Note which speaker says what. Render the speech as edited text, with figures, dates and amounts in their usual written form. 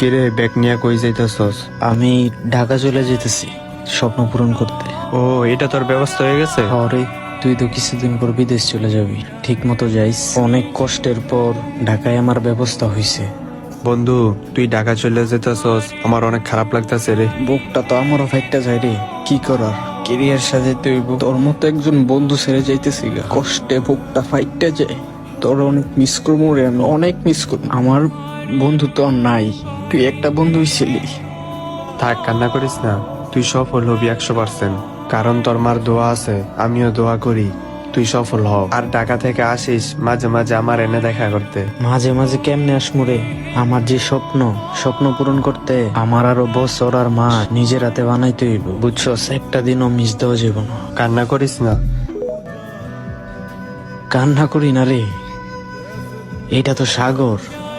Speaker 1: কিরে ব্যাগ নিয়ে কই যাইতেছস?
Speaker 2: আমি ঢাকা চলে যেতেছি স্বপ্ন পূরণ করতে।
Speaker 1: ও, এটা তোর ব্যবস্থা হয়ে গেছে?
Speaker 2: আরে তুই তো কিছুদিন পর বিদেশ চলে যাবি, ঠিক মতো যাইস। অনেক কষ্টের পর ঢাকায় আমার ব্যবস্থা হয়েছে।
Speaker 1: বন্ধু, তুই ঢাকা চলে যেতেছস, আমার অনেক খারাপ লাগতেছে রে।
Speaker 2: বুকটা তো আমারও ফাইটটা যায় রে, কি করার। কেরিয়ার সাথে তুই তোর মতো একজন বন্ধু ছেড়ে যাইতেছি গা, কষ্টে বুকটা ফাইটটা যায়। তোর অনেক মিস করবো রে, আমি অনেক মিস করবো। আমার বন্ধু তো আর নাই, তুই একটা বন্ধুই ছিলি।
Speaker 1: থাক, কান্না করিস না। তুই সফল হবি 100%। কারণ তোর মার দোয়া আছে, আমিও দোয়া করি তুই সফল হ। আর ঢাকা থেকে আসিস মাঝে মাঝে আমার এনে দেখা করতে।
Speaker 2: মাঝে মাঝে কেমনে আসমু রে? আমার যে স্বপ্ন, স্বপ্ন পূরণ করতে আমার আরো বছর আর মাস নিজের হাতে বানাইতে হইব, বুঝছস? একটা দিনও মিস দেওয়া যাব না।
Speaker 1: কান্না করিস না।
Speaker 2: কান্না করি না রে, এটা তো সাগর।